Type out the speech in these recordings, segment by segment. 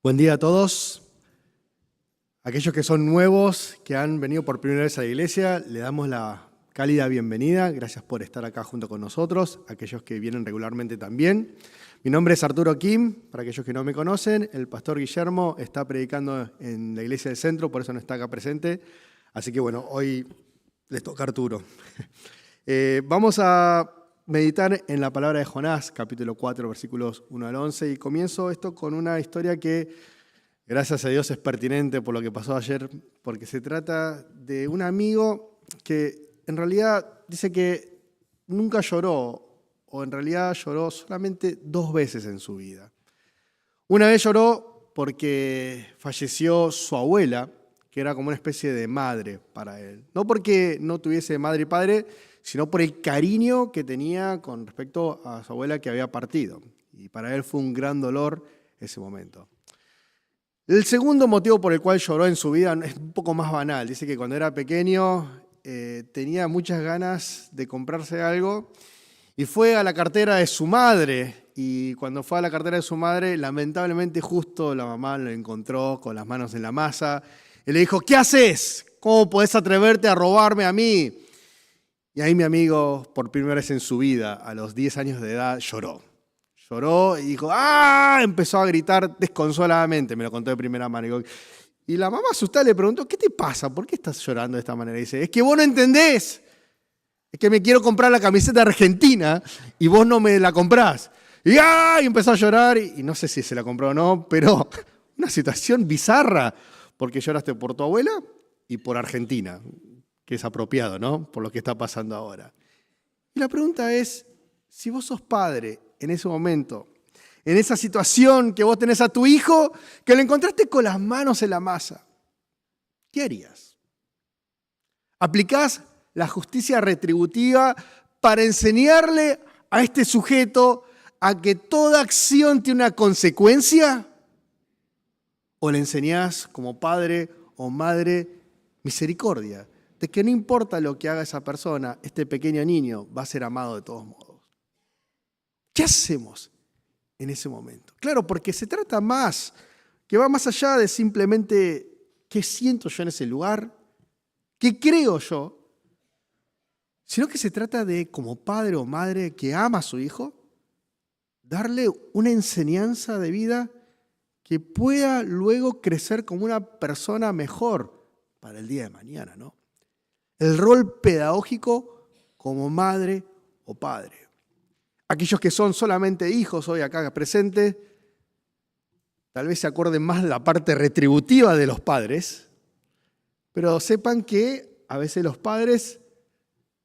Buen día a todos. Aquellos que son nuevos, que han venido por primera vez a la iglesia, le damos la cálida bienvenida. Gracias por estar acá junto con nosotros. Aquellos que vienen regularmente también. Mi nombre es Arturo Kim. Para aquellos que no me conocen, el pastor Guillermo está predicando en la iglesia del centro, por eso no está acá presente. Así que bueno, hoy les toca a Arturo. Vamos a meditar en la palabra de Jonás, capítulo 4, versículos 1 al 11. Y comienzo esto con una historia que, gracias a Dios, es pertinente por lo que pasó ayer, porque se trata de un amigo que en realidad dice que nunca lloró, o en realidad lloró solamente 2 veces en su vida. Una vez lloró porque falleció su abuela, que era como una especie de madre para él. No porque no tuviese madre y padre, sino por el cariño que tenía con respecto a su abuela que había partido. Y para él fue un gran dolor ese momento. El segundo motivo por el cual lloró en su vida es un poco más banal. Dice que cuando era pequeño tenía muchas ganas de comprarse algo y fue a la cartera de su madre. Y cuando fue a la cartera de su madre, lamentablemente justo la mamá lo encontró con las manos en la masa y le dijo: ¿qué haces? ¿Cómo podés atreverte a robarme a mí? Y ahí mi amigo, por primera vez en su vida, a los 10 años de edad, lloró. Lloró y dijo: ¡ah! Empezó a gritar desconsoladamente, me lo contó de primera mano. Y la mamá asustada le preguntó: ¿qué te pasa? ¿Por qué estás llorando de esta manera? Y dice: es que vos no entendés. Es que me quiero comprar la camiseta argentina y vos no me la comprás. Y empezó a llorar y no sé si se la compró o no, pero una situación bizarra, porque lloraste por tu abuela y por Argentina, que es apropiado, ¿no? Por lo que está pasando ahora. Y la pregunta es, si vos sos padre en ese momento, en esa situación que vos tenés a tu hijo, que lo encontraste con las manos en la masa, ¿qué harías? ¿Aplicás la justicia retributiva para enseñarle a este sujeto a que toda acción tiene una consecuencia? ¿O le enseñás como padre o madre misericordia? De que no importa lo que haga esa persona, este pequeño niño va a ser amado de todos modos. ¿Qué hacemos en ese momento? Claro, porque se trata más, que va más allá de simplemente qué siento yo en ese lugar, qué creo yo, sino que se trata de, como padre o madre que ama a su hijo, darle una enseñanza de vida que pueda luego crecer como una persona mejor para el día de mañana, ¿no? El rol pedagógico como madre o padre. Aquellos que son solamente hijos hoy acá presentes, tal vez se acuerden más de la parte retributiva de los padres, pero sepan que a veces los padres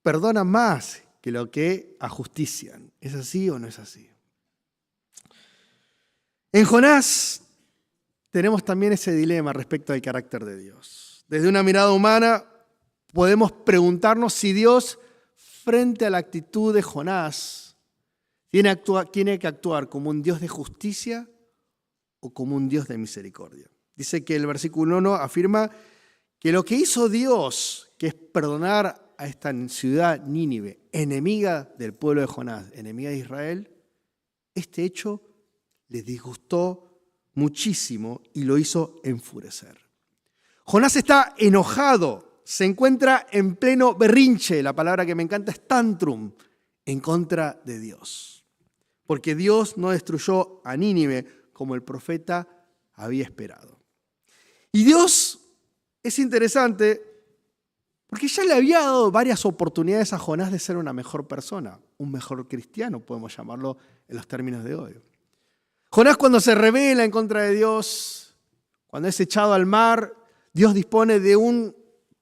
perdonan más que lo que ajustician. ¿Es así o no es así? En Jonás tenemos también ese dilema respecto al carácter de Dios. Desde una mirada humana podemos preguntarnos si Dios, frente a la actitud de Jonás, tiene que actuar como un Dios de justicia o como un Dios de misericordia. Dice que el versículo 1 afirma que lo que hizo Dios, que es perdonar a esta ciudad Nínive, enemiga del pueblo de Jonás, enemiga de Israel, este hecho les disgustó muchísimo y lo hizo enfurecer. Jonás está enojado, se encuentra en pleno berrinche, la palabra que me encanta es tantrum, en contra de Dios. Porque Dios no destruyó a Nínive como el profeta había esperado. Y Dios es interesante porque ya le había dado varias oportunidades a Jonás de ser una mejor persona, un mejor cristiano, podemos llamarlo en los términos de hoy. Jonás, cuando se rebela en contra de Dios, cuando es echado al mar, Dios dispone de un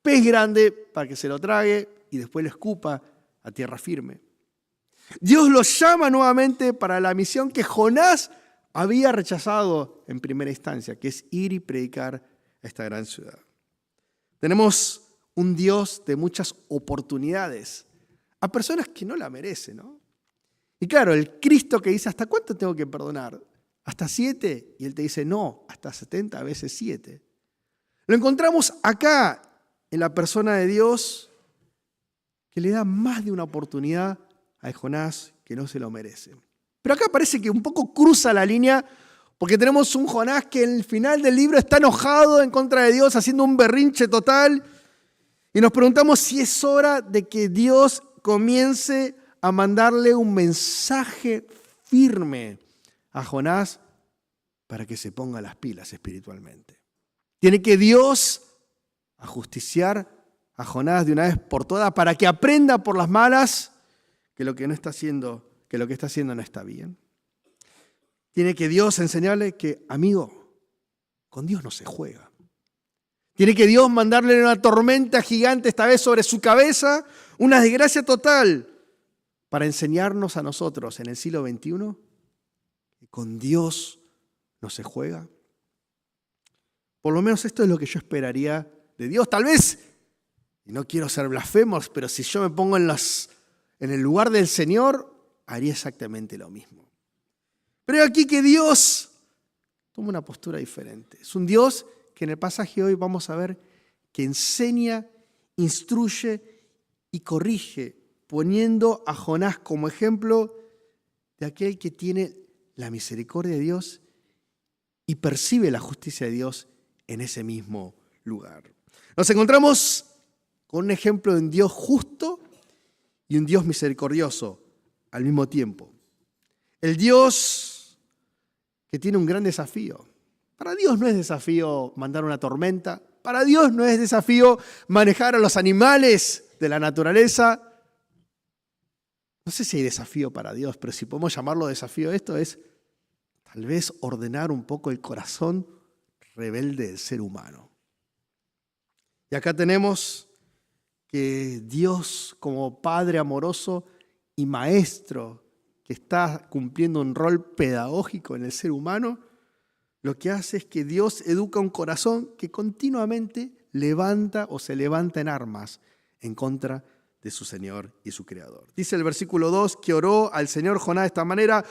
pez grande para que se lo trague y después lo escupa a tierra firme. Dios lo llama nuevamente para la misión que Jonás había rechazado en primera instancia, que es ir y predicar a esta gran ciudad. Tenemos un Dios de muchas oportunidades a personas que no la merecen, ¿no? Y claro, el Cristo que dice: ¿hasta cuánto tengo que perdonar? ¿Hasta 7? Y Él te dice: no, hasta 70 veces 7. Lo encontramos acá en la persona de Dios, que le da más de una oportunidad a Jonás que no se lo merece. Pero acá parece que un poco cruza la línea, porque tenemos un Jonás que en el final del libro está enojado en contra de Dios, haciendo un berrinche total, y nos preguntamos si es hora de que Dios comience a mandarle un mensaje firme a Jonás para que se ponga las pilas espiritualmente. Tiene que Dios ajusticiar a Jonás de una vez por todas para que aprenda por las malas que lo que está haciendo no está bien. Tiene que Dios enseñarle que, amigo, con Dios no se juega. Tiene que Dios mandarle una tormenta gigante, esta vez sobre su cabeza, una desgracia total, para enseñarnos a nosotros en el siglo XXI que con Dios no se juega. Por lo menos esto es lo que yo esperaría de Dios. Tal vez, y no quiero ser blasfemo, pero si yo me pongo en el lugar del Señor, haría exactamente lo mismo. Pero aquí que Dios toma una postura diferente. Es un Dios que en el pasaje de hoy vamos a ver que enseña, instruye y corrige, poniendo a Jonás como ejemplo de aquel que tiene la misericordia de Dios y percibe la justicia de Dios en ese mismo lugar. Nos encontramos con un ejemplo de un Dios justo y un Dios misericordioso al mismo tiempo. El Dios que tiene un gran desafío. Para Dios no es desafío mandar una tormenta. Para Dios no es desafío manejar a los animales de la naturaleza. No sé si hay desafío para Dios, pero si podemos llamarlo desafío, esto es tal vez ordenar un poco el corazón rebelde del ser humano. Y acá tenemos que Dios, como Padre amoroso y Maestro, que está cumpliendo un rol pedagógico en el ser humano, lo que hace es que Dios educa un corazón que continuamente levanta o se levanta en armas en contra de su Señor y su Creador. Dice el versículo 2 que oró al Señor Jonás de esta manera: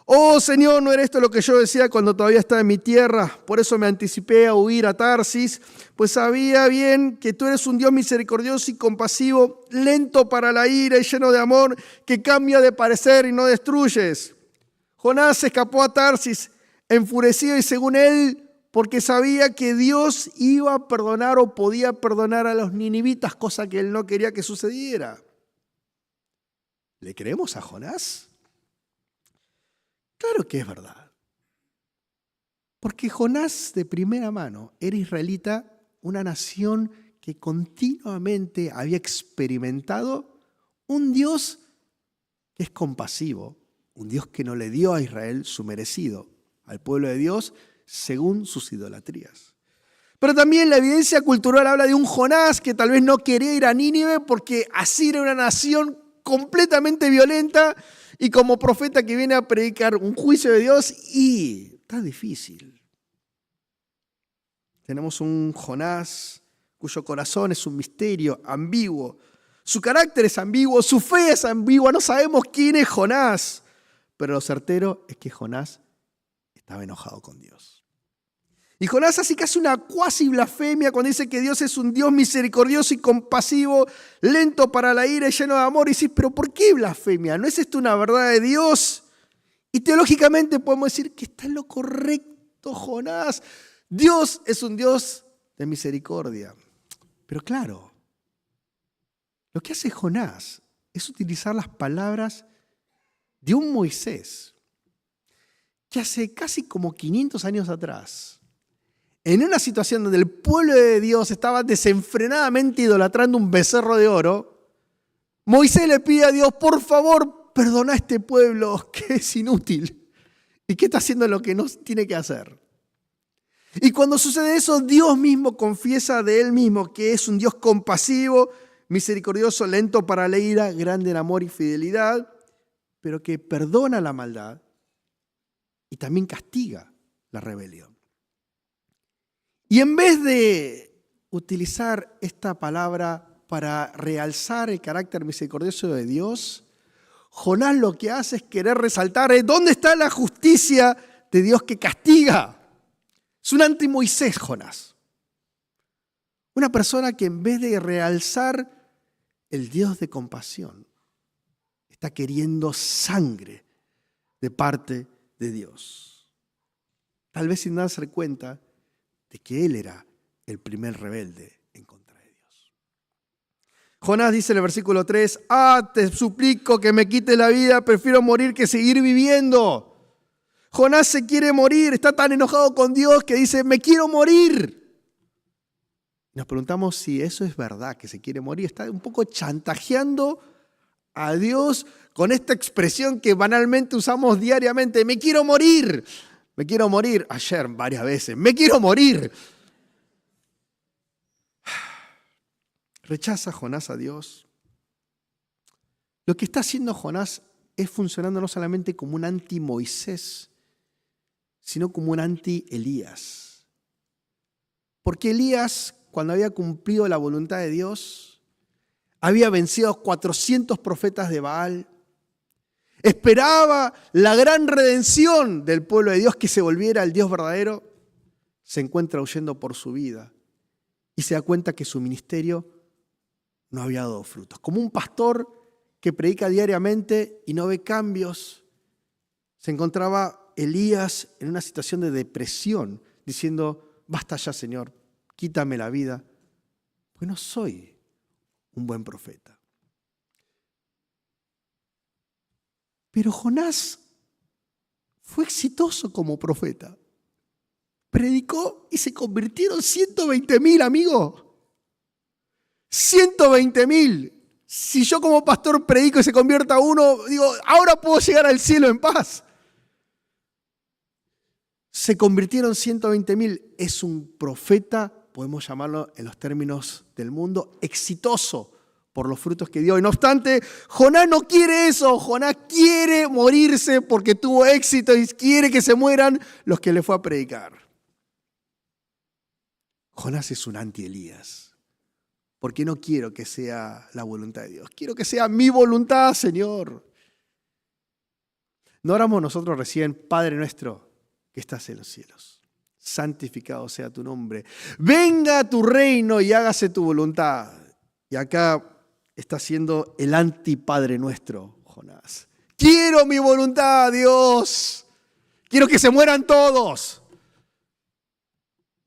«Oh Señor, no era esto lo que yo decía cuando todavía estaba en mi tierra. Por eso me anticipé a huir a Tarsis, pues sabía bien que tú eres un Dios misericordioso y compasivo, lento para la ira y lleno de amor, que cambia de parecer y no destruyes». Jonás escapó a Tarsis enfurecido y según él, porque sabía que Dios iba a perdonar o podía perdonar a los ninivitas, cosa que él no quería que sucediera. ¿Le creemos a Jonás? Claro que es verdad. Porque Jonás de primera mano era israelita, una nación que continuamente había experimentado un Dios que es compasivo, un Dios que no le dio a Israel su merecido, al pueblo de Dios, según sus idolatrías. Pero también la evidencia cultural habla de un Jonás que tal vez no quería ir a Nínive porque Asiria era una nación completamente violenta y como profeta que viene a predicar un juicio de Dios y está difícil. Tenemos un Jonás cuyo corazón es un misterio ambiguo. Su carácter es ambiguo, su fe es ambigua, no sabemos quién es Jonás. Pero lo certero es que Jonás estaba enojado con Dios. Y Jonás hace casi una cuasi blasfemia cuando dice que Dios es un Dios misericordioso y compasivo, lento para la ira y lleno de amor. Y dices, ¿pero por qué blasfemia? ¿No es esto una verdad de Dios? Y teológicamente podemos decir que está en lo correcto, Jonás. Dios es un Dios de misericordia. Pero claro, lo que hace Jonás es utilizar las palabras de un Moisés que hace casi como 500 años atrás, en una situación donde el pueblo de Dios estaba desenfrenadamente idolatrando un becerro de oro, Moisés le pide a Dios, por favor, perdona a este pueblo que es inútil y que está haciendo lo que no tiene que hacer. Y cuando sucede eso, Dios mismo confiesa de Él mismo que es un Dios compasivo, misericordioso, lento para la ira, grande en amor y fidelidad, pero que perdona la maldad y también castiga la rebelión. Y en vez de utilizar esta palabra para realzar el carácter misericordioso de Dios, Jonás lo que hace es querer resaltar ¿dónde está la justicia de Dios que castiga? Es un anti-Moisés, Jonás. Una persona que en vez de realzar el Dios de compasión, está queriendo sangre de parte de Dios. Tal vez sin darse cuenta de que él era el primer rebelde en contra de Dios. Jonás dice en el versículo 3, te suplico que me quites la vida, prefiero morir que seguir viviendo. Jonás se quiere morir, está tan enojado con Dios que dice, me quiero morir. Nos preguntamos si eso es verdad, que se quiere morir. Está un poco chantajeando a Dios con esta expresión que banalmente usamos diariamente. Me quiero morir. Me quiero morir. Ayer varias veces. Me quiero morir. Rechaza Jonás a Dios. Lo que está haciendo Jonás es funcionando no solamente como un anti-Moisés, sino como un anti-Elías. Porque Elías, cuando había cumplido la voluntad de Dios, había vencido a 400 profetas de Baal, esperaba la gran redención del pueblo de Dios, que se volviera el Dios verdadero, se encuentra huyendo por su vida y se da cuenta que su ministerio no había dado frutos. Como un pastor que predica diariamente y no ve cambios, se encontraba Elías en una situación de depresión, diciendo, basta ya, Señor, quítame la vida, porque no soy un buen profeta. Pero Jonás fue exitoso como profeta. Predicó y se convirtieron 120,000, amigo. 120,000. Si yo como pastor predico y se convierta uno, digo, ahora puedo llegar al cielo en paz. Se convirtieron 120,000. Es un profeta, podemos llamarlo en los términos del mundo, exitoso por los frutos que dio. Y no obstante, Jonás no quiere eso. Jonás quiere morirse porque tuvo éxito y quiere que se mueran los que le fue a predicar. Jonás es un anti-Elías. Porque no quiero que sea la voluntad de Dios. Quiero que sea mi voluntad, Señor. ¿No oramos nosotros recién, Padre nuestro, que estás en los cielos? Santificado sea tu nombre. Venga tu reino y hágase tu voluntad. Y acá está siendo el antipadre nuestro, Jonás. Quiero mi voluntad, Dios. Quiero que se mueran todos.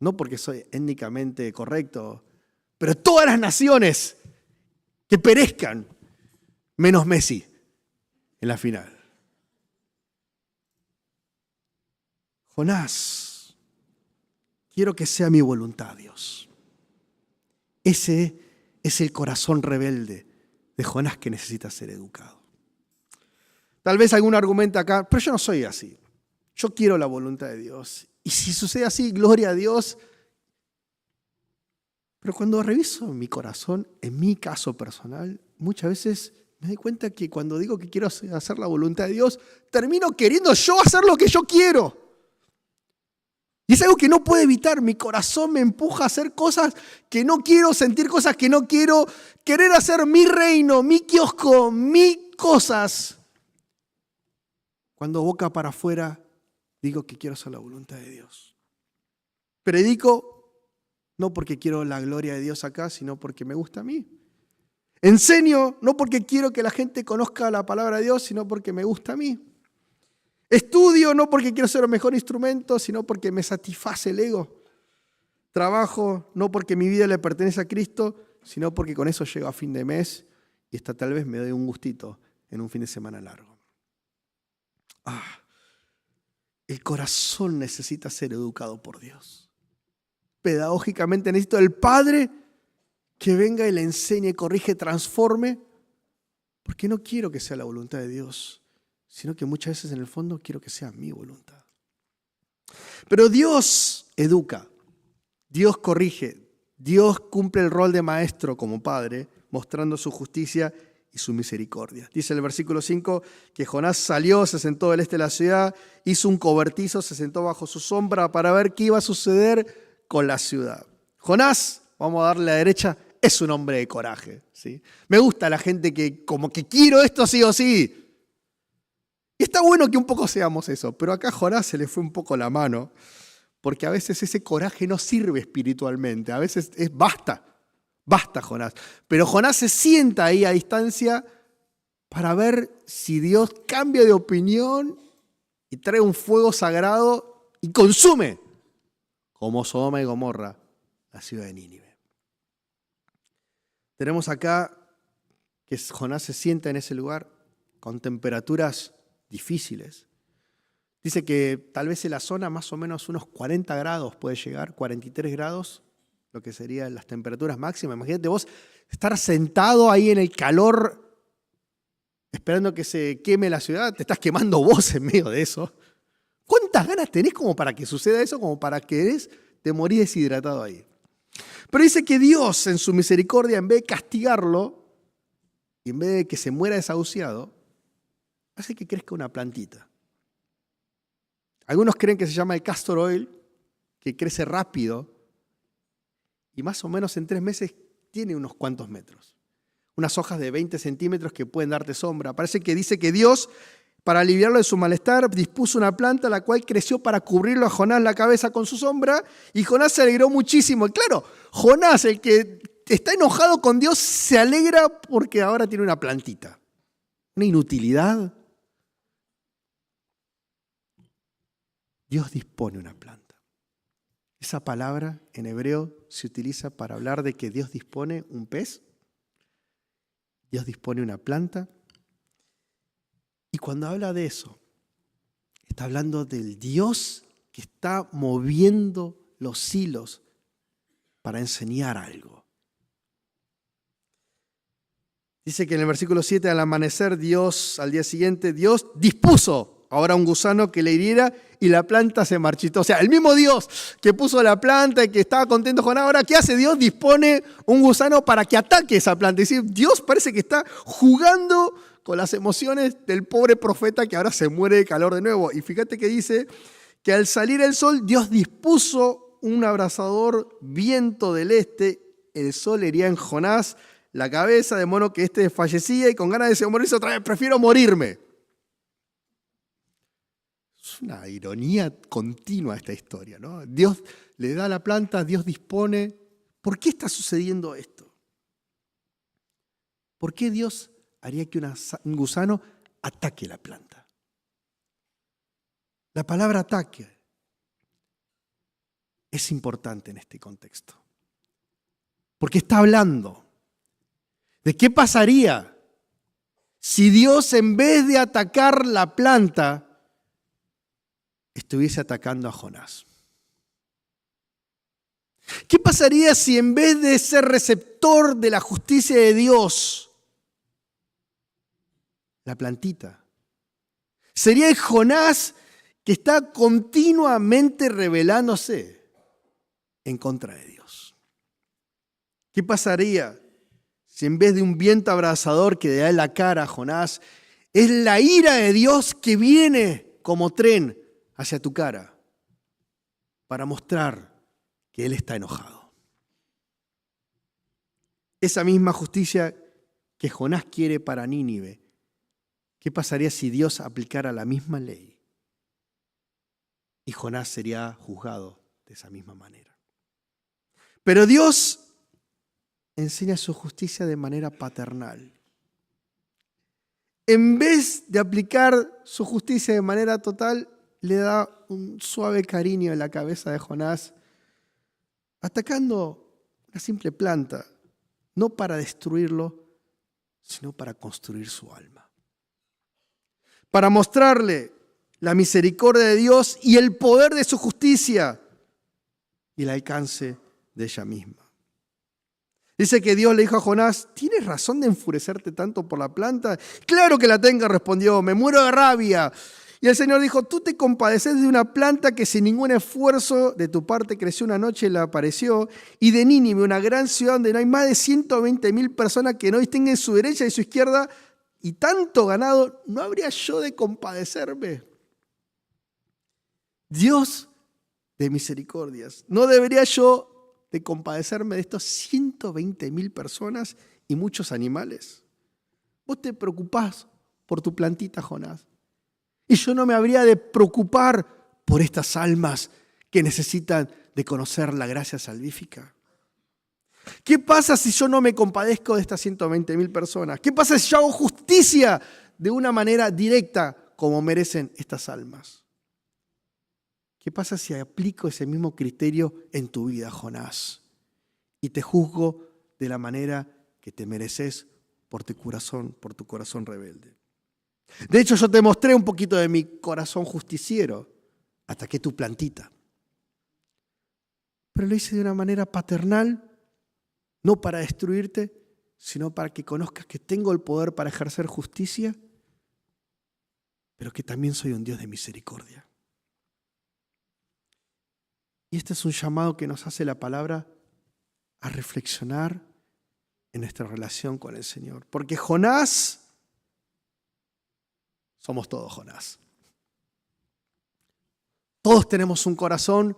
No porque soy étnicamente correcto, pero todas las naciones que perezcan, menos Messi en la final. Jonás, quiero que sea mi voluntad, Dios. Ese es el corazón rebelde de Jonás que necesita ser educado. Tal vez algún argumento acá, pero yo no soy así. Yo quiero la voluntad de Dios. Y si sucede así, gloria a Dios. Pero cuando reviso mi corazón, en mi caso personal, muchas veces me doy cuenta que cuando digo que quiero hacer la voluntad de Dios, termino queriendo yo hacer lo que yo quiero. Y es algo que no puedo evitar. Mi corazón me empuja a hacer cosas que no quiero, sentir cosas que no quiero, querer hacer mi reino, mi kiosco, mis cosas. Cuando boca para afuera digo que quiero hacer la voluntad de Dios. Predico no porque quiero la gloria de Dios acá, sino porque me gusta a mí. Enseño no porque quiero que la gente conozca la palabra de Dios, sino porque me gusta a mí. Estudio no porque quiero ser el mejor instrumento, sino porque me satisface el ego. Trabajo no porque mi vida le pertenece a Cristo, sino porque con eso llego a fin de mes y hasta tal vez me doy un gustito en un fin de semana largo. El corazón necesita ser educado por Dios. Pedagógicamente necesito del Padre que venga y le enseñe, corrige, transforme, porque no quiero que sea la voluntad de Dios, sino que muchas veces en el fondo quiero que sea mi voluntad. Pero Dios educa, Dios corrige, Dios cumple el rol de maestro como Padre, mostrando su justicia y su misericordia. Dice el versículo 5 que Jonás salió, se sentó del este de la ciudad, hizo un cobertizo, se sentó bajo su sombra para ver qué iba a suceder con la ciudad. Jonás, vamos a darle a la derecha, es un hombre de coraje, ¿sí? Me gusta la gente que como que quiero esto sí o sí. Y está bueno que un poco seamos eso, pero acá a Jonás se le fue un poco la mano, porque a veces ese coraje no sirve espiritualmente, a veces es basta Jonás. Pero Jonás se sienta ahí a distancia para ver si Dios cambia de opinión y trae un fuego sagrado y consume, como Sodoma y Gomorra, la ciudad de Nínive. Tenemos acá que Jonás se sienta en ese lugar con temperaturas difíciles. Dice que tal vez en la zona más o menos unos 40 grados puede llegar, 43 grados, lo que serían las temperaturas máximas. Imagínate vos estar sentado ahí en el calor esperando que se queme la ciudad, te estás quemando vos en medio de eso. ¿Cuántas ganas tenés como para que suceda eso, como para que te morís deshidratado ahí? Pero dice que Dios en su misericordia, en vez de castigarlo, y en vez de que se muera desahuciado, hace que crezca una plantita. Algunos creen que se llama el castor oil, que crece rápido, y más o menos en 3 meses tiene unos cuantos metros. Unas hojas de 20 centímetros que pueden darte sombra. Parece que dice que Dios, para aliviarlo de su malestar, dispuso una planta la cual creció para cubrirlo a Jonás la cabeza con su sombra, y Jonás se alegró muchísimo. Y claro, Jonás, el que está enojado con Dios, se alegra porque ahora tiene una plantita. Una inutilidad. Dios dispone una planta. Esa palabra en hebreo se utiliza para hablar de que Dios dispone un pez, Dios dispone una planta, y cuando habla de eso, está hablando del Dios que está moviendo los hilos para enseñar algo. Dice que en el versículo 7, al amanecer, al día siguiente, Dios dispuso ahora un gusano que le hiriera y la planta se marchitó. O sea, el mismo Dios que puso la planta y que estaba contento con ahora, ¿qué hace Dios? Dispone un gusano para que ataque esa planta. Es decir, Dios parece que está jugando con las emociones del pobre profeta que ahora se muere de calor de nuevo. Y fíjate que dice que al salir el sol, Dios dispuso un abrasador viento del este. El sol hería en Jonás la cabeza, de modo que éste desfallecía y con ganas de morirse otra vez, prefiero morirme. Es una ironía continua esta historia, ¿no? Dios le da la planta, Dios dispone. ¿Por qué está sucediendo esto? ¿Por qué Dios haría que un gusano ataque la planta? La palabra ataque es importante en este contexto, porque está hablando de qué pasaría si Dios, en vez de atacar la planta, estuviese atacando a Jonás. ¿Qué pasaría si en vez de ser receptor de la justicia de Dios, la plantita, sería el Jonás que está continuamente rebelándose en contra de Dios? ¿Qué pasaría si en vez de un viento abrasador que le da en la cara a Jonás, es la ira de Dios que viene como tren hacia tu cara para mostrar que Él está enojado? Esa misma justicia que Jonás quiere para Nínive, ¿qué pasaría si Dios aplicara la misma ley? Y Jonás sería juzgado de esa misma manera. Pero Dios enseña su justicia de manera paternal. En vez de aplicar su justicia de manera total, le da un suave cariño en la cabeza de Jonás, atacando una simple planta, no para destruirlo, sino para construir su alma. Para mostrarle la misericordia de Dios y el poder de su justicia y el alcance de ella misma. Dice que Dios le dijo a Jonás, ¿tienes razón de enfurecerte tanto por la planta? Claro que la tengo, respondió, me muero de rabia. Y el Señor dijo, tú te compadeces de una planta que sin ningún esfuerzo de tu parte creció una noche y le apareció, y de Nínive, una gran ciudad donde no hay más de 120,000 personas que no distinguen su derecha y su izquierda, y tanto ganado, ¿no habría yo de compadecerme? Dios de misericordias, ¿no debería yo de compadecerme de estos 120,000 personas y muchos animales? Vos te preocupás por tu plantita, Jonás, y yo no me habría de preocupar por estas almas que necesitan de conocer la gracia salvífica. ¿Qué pasa si yo no me compadezco de estas 120.000 personas? ¿Qué pasa si yo hago justicia de una manera directa como merecen estas almas? ¿Qué pasa si aplico ese mismo criterio en tu vida, Jonás? Y te juzgo de la manera que te mereces por tu corazón rebelde. De hecho, yo te mostré un poquito de mi corazón justiciero. Ataqué tu plantita. Pero lo hice de una manera paternal, no para destruirte, sino para que conozcas que tengo el poder para ejercer justicia, pero que también soy un Dios de misericordia. Y este es un llamado que nos hace la palabra a reflexionar en nuestra relación con el Señor. Porque Jonás, somos todos Jonás. Todos tenemos un corazón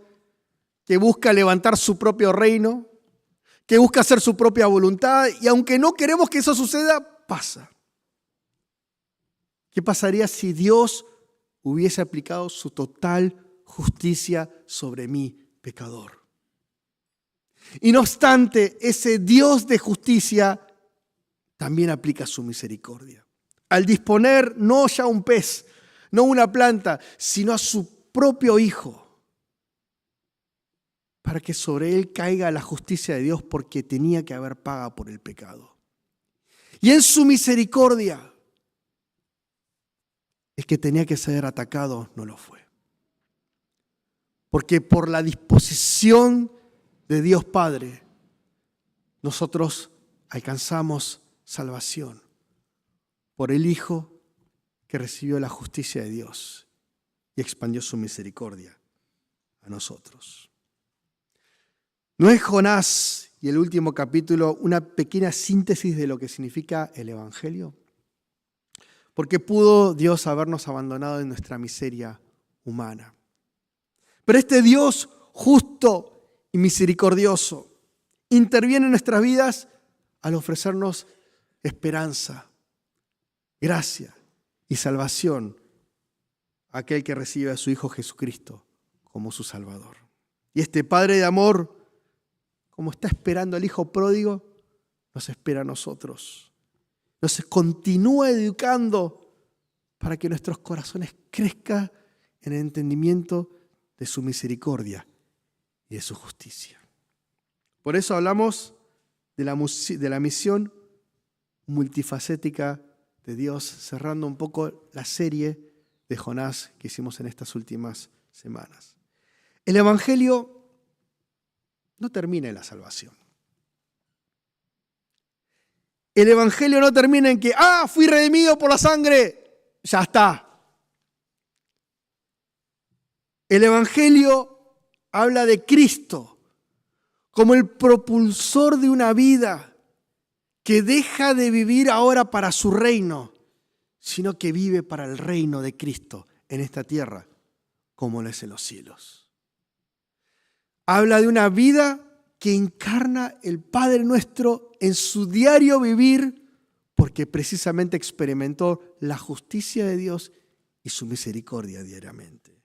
que busca levantar su propio reino, que busca hacer su propia voluntad, y aunque no queremos que eso suceda, pasa. ¿Qué pasaría si Dios hubiese aplicado su total justicia sobre mí, pecador? Y no obstante, ese Dios de justicia también aplica su misericordia. Al disponer no ya un pez, no una planta, sino a su propio Hijo, para que sobre él caiga la justicia de Dios porque tenía que haber paga por el pecado. Y en su misericordia, el que tenía que ser atacado no lo fue. Porque por la disposición de Dios Padre, nosotros alcanzamos salvación por el Hijo que recibió la justicia de Dios y expandió su misericordia a nosotros. ¿No es Jonás y el último capítulo una pequeña síntesis de lo que significa el Evangelio? Porque pudo Dios habernos abandonado en nuestra miseria humana. Pero este Dios justo y misericordioso interviene en nuestras vidas al ofrecernos esperanza, gracia y salvación a aquel que recibe a su Hijo Jesucristo como su Salvador. Y este Padre de amor, como está esperando al Hijo pródigo, nos espera a nosotros. Nos continúa educando para que nuestros corazones crezcan en el entendimiento de su misericordia y de su justicia. Por eso hablamos de la misión multifacética de Dios, cerrando un poco la serie de Jonás que hicimos en estas últimas semanas. El Evangelio no termina en la salvación. El Evangelio no termina en que, fui redimido por la sangre, ya está. El Evangelio habla de Cristo como el propulsor de una vida que deja de vivir ahora para su reino, sino que vive para el reino de Cristo en esta tierra, como lo es en los cielos. Habla de una vida que encarna el Padre nuestro en su diario vivir, porque precisamente experimentó la justicia de Dios y su misericordia diariamente.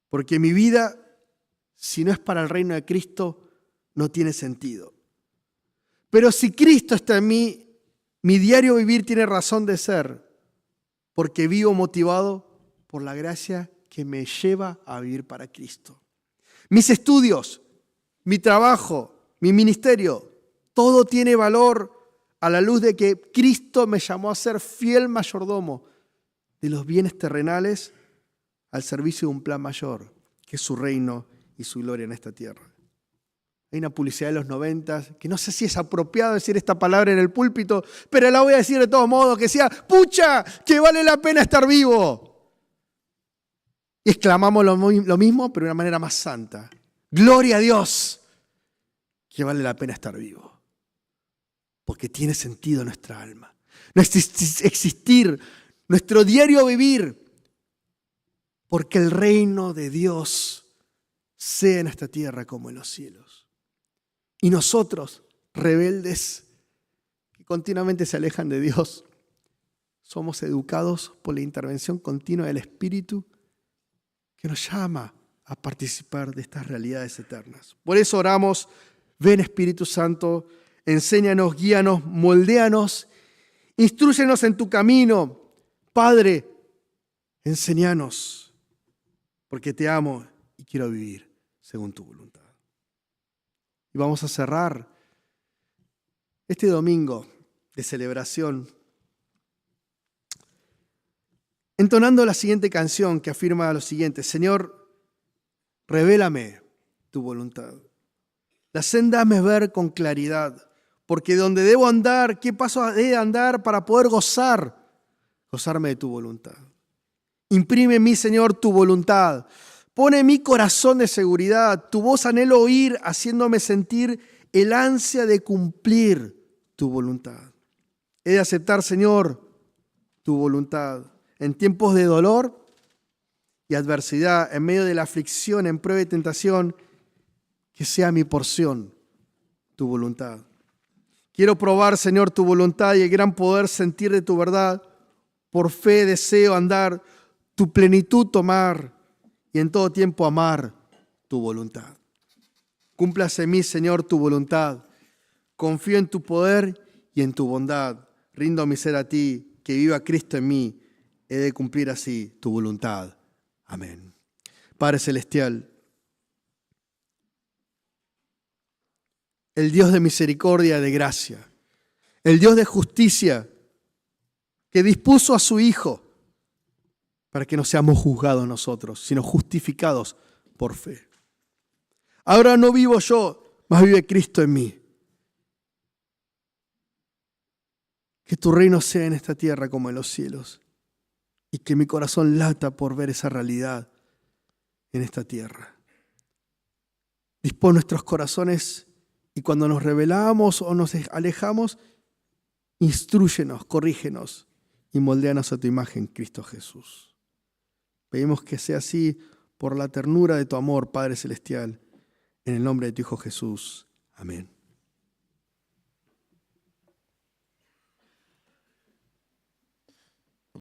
Porque mi vida, si no es para el reino de Cristo, no tiene sentido. Pero si Cristo está en mí, mi diario vivir tiene razón de ser, porque vivo motivado por la gracia que me lleva a vivir para Cristo. Mis estudios, mi trabajo, mi ministerio, todo tiene valor a la luz de que Cristo me llamó a ser fiel mayordomo de los bienes terrenales al servicio de un plan mayor, que es su reino y su gloria en esta tierra. Hay una publicidad de los 90, que no sé si es apropiado decir esta palabra en el púlpito, pero la voy a decir de todos modos, que decía, ¡pucha, que vale la pena estar vivo! Y exclamamos lo mismo, pero de una manera más santa. ¡Gloria a Dios! Que vale la pena estar vivo. Porque tiene sentido nuestra alma. Nuestro existir, nuestro diario vivir. Porque el reino de Dios sea en esta tierra como en los cielos. Y nosotros, rebeldes, que continuamente se alejan de Dios, somos educados por la intervención continua del Espíritu que nos llama a participar de estas realidades eternas. Por eso oramos, Ven, Espíritu Santo, enséñanos, guíanos, moldéanos, instrúyenos en tu camino. Padre, enséñanos, porque te amo y quiero vivir según tu voluntad. Y vamos a cerrar este domingo de celebración entonando la siguiente canción que afirma lo siguiente: Señor, revélame tu voluntad. La senda hazme ver con claridad, porque donde debo andar, ¿qué paso he de andar para poder gozarme de tu voluntad? Imprime en mí, Señor, tu voluntad. Pone en mi corazón de seguridad. Tu voz anhelo oír, haciéndome sentir el ansia de cumplir tu voluntad. He de aceptar, Señor, tu voluntad. En tiempos de dolor y adversidad, en medio de la aflicción, en prueba y tentación, que sea mi porción tu voluntad. Quiero probar, Señor, tu voluntad y el gran poder sentir de tu verdad. Por fe deseo andar, tu plenitud tomar y en todo tiempo amar tu voluntad. Cúmplase en mí, Señor, tu voluntad. Confío en tu poder y en tu bondad. Rindo mi ser a ti, que viva Cristo en mí. He de cumplir así tu voluntad. Amén. Padre Celestial, el Dios de misericordia y de gracia, el Dios de justicia, que dispuso a su Hijo para que no seamos juzgados nosotros, sino justificados por fe. Ahora no vivo yo, mas vive Cristo en mí. Que tu reino sea en esta tierra como en los cielos. Y que mi corazón lata por ver esa realidad en esta tierra. Dispón nuestros corazones y cuando nos rebelamos o nos alejamos, instrúyenos, corrígenos y moldéanos a tu imagen, Cristo Jesús. Pedimos que sea así por la ternura de tu amor, Padre Celestial, en el nombre de tu Hijo Jesús. Amén.